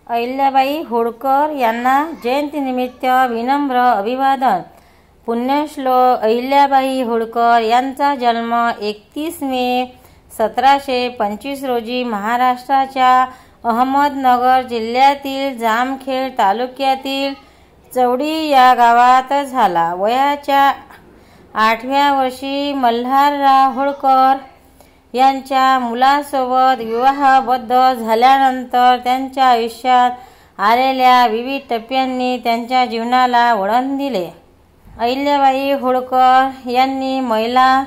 अहिल्याबाई होळकर यांना जयंतीनिमित्त विनम्र अभिवादन। पुण्यश्लोक अहिल्याबाई होळकर यांचा जन्म 31 मे 1725 रोजी महाराष्ट्राच्या अहमदनगर जिल्ह्यातील जामखेड तालुक्यातील चवडी या गावात झाला। वयाच्या 8व्या वर्षी मल्हारराव होळकर यांच्या मुलासोबत विवाहबद्ध झाल्यानंतर त्यांच्या आयुष्यात आलेल्या विविध टप्प्यांनी त्यांच्या जीवनाला वळण दिले। अहिल्याबाई होळकर यांनी महिला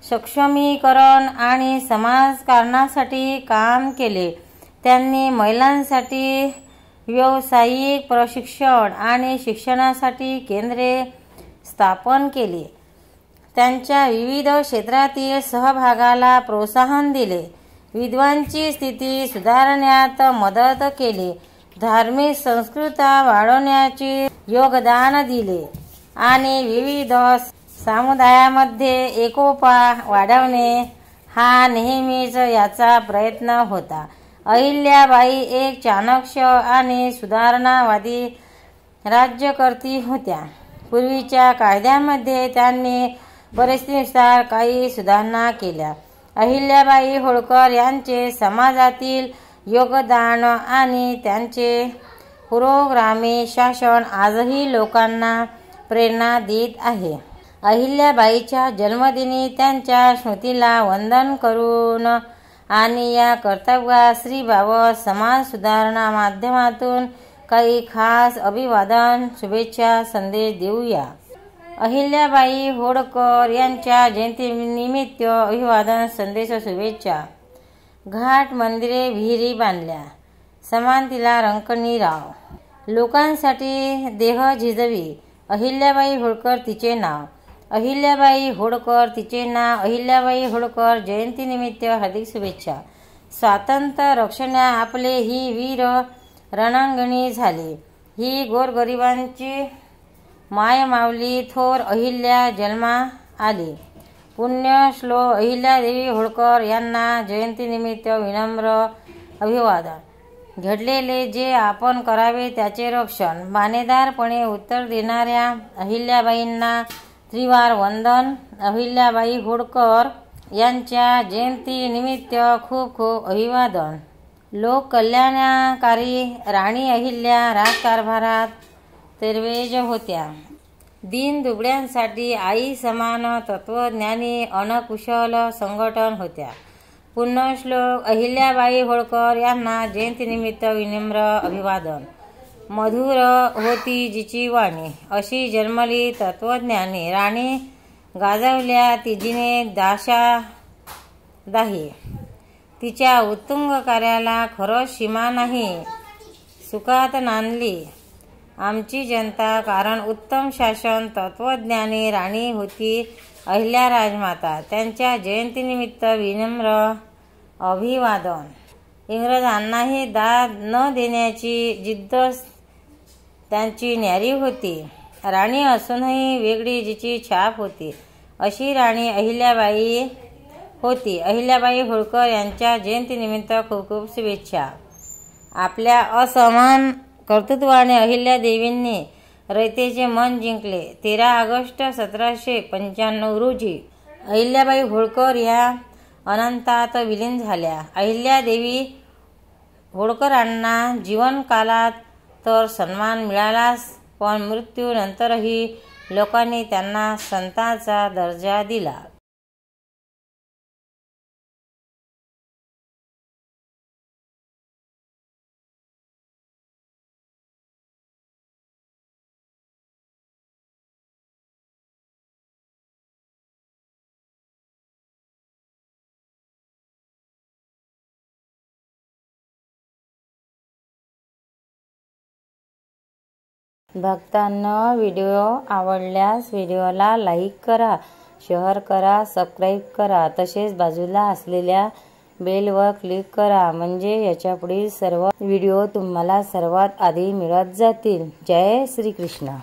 सक्षमीकरण आणि समाजकारणासाठी काम केले। त्यांनी महिलांसाठी व्यावसायिक प्रशिक्षण आणि शिक्षणासाठी केंद्रे स्थापन केली। त्यांच्या विविध क्षेत्रातील सहभागाला प्रोत्साहन दिले। विधवांची स्थिती सुधारण्यात मदत केली। धार्मिक संस्कृती वाढवण्याचे योगदान दिले आणि विविध समुदायामध्ये एकोपा वाढवणे हा नेहमीच याचा प्रयत्न होता। अहिल्याबाई एक चाणक्य आणि सुधारणावादी राज्यकर्ती होत्या। पूर्वीच्या कायद्यामध्ये त्यांनी परिस्थितीनुसार काही सुधारणा केल्या। अहिल्याबाई होळकर यांचे समाजातील योगदान आणि त्यांचे पुरोगामी शासन आजही लोकांना प्रेरणा देत आहे। अहिल्याबाईच्या जन्मदिनी त्यांच्या स्मृतीला वंदन करून आणि या कर्तव्यश्रीबाबत समाज सुधारणा माध्यमातून काही खास अभिवादन शुभेच्छा संदेश देऊया। अहिल्याबाई होळकर यांच्या जयंतीनिमित्त अभिवादन संदेश शुभेच्छा। घाट मंदिरे विहिरी बांधल्या, समानतेला रंकणी राव, लोकांसाठी देह झिजवी। अहिल्याबाई होळकर तिचे नाव, अहिल्याबाई होळकर तिचे नाव। अहिल्याबाई होळकर जयंतीनिमित्त हार्दिक शुभेच्छा। स्वातंत्र्य रक्षणा आपले ही वीर रणांगणी झाले। ही गोरगरिबांची मायमाऊली थोर अहिल्या जन्मा आली। पुण्यश्लोक अहिल्यादेवी होळकर यांना जयंतीनिमित्त विनम्र अभिवादन। घडलेले जे आपण करावे त्याचे रक्षण। मानेदारपणे उत्तर देणाऱ्या अहिल्याबाईंना त्रिवार वंदन। अहिल्याबाई होळकर यांच्या जयंतीनिमित्त खूप खूप अभिवादन। लोककल्याणकारी राणी अहिल्या राजकारभारात तरबेज होत्या। दीनदुबळ्यांसाठी आई समान तत्वज्ञानी अणकुशल संघटन होत्या। पुण्यश्लोक अहिल्याबाई होळकर यांना जयंतीनिमित्त विनम्र अभिवादन। मधुर होती जिची वाणी, अशी जन्मली तत्वज्ञानी राणी गाजवल्या तिजीने दाही। तिच्या उत्तुंग कार्याला खरंच सीमा नाही। सुखात नांदली आमची जनता, कारण उत्तम शासन तत्वज्ञानी राणी होती अहिल्या राजमाता। त्यांच्या जयंतीनिमित्त विनम्र अभिवादन। इंग्रजांनाही दाद न देण्याची जिद्द त्यांची न्यारी होती। राणी असूनही वेगळी जिची छाप होती, अशी राणी अहिल्याबाई होती। अहिल्याबाई होळकर यांच्या जयंतीनिमित्त खूप खूप शुभेच्छा। आपल्या असमान कर्तृत्वाने अहिल्यादेवींनी रयतेचे मन जिंकले। 13 ऑगस्ट 1795 रोजी अहिल्याबाई होळकर या अनंतात विलीन झाल्या। अहिल्यादेवी होळकरांना जीवनकालात तर सन्मान मिळालाच, पण मृत्यूनंतरही लोकांनी त्यांना संतांचा दर्जा दिला। भक्तांनो, व्हिडिओ आवडल्यास व्हिडिओला लाईक करा, शेअर करा, सबस्क्राईब करा, तसेच बाजूला असलेल्या बेलवर क्लिक करा, म्हणजे याच्यापुढील सर्व व्हिडिओ तुम्हाला सर्वात आधी मिळत जातील। जय श्री कृष्ण।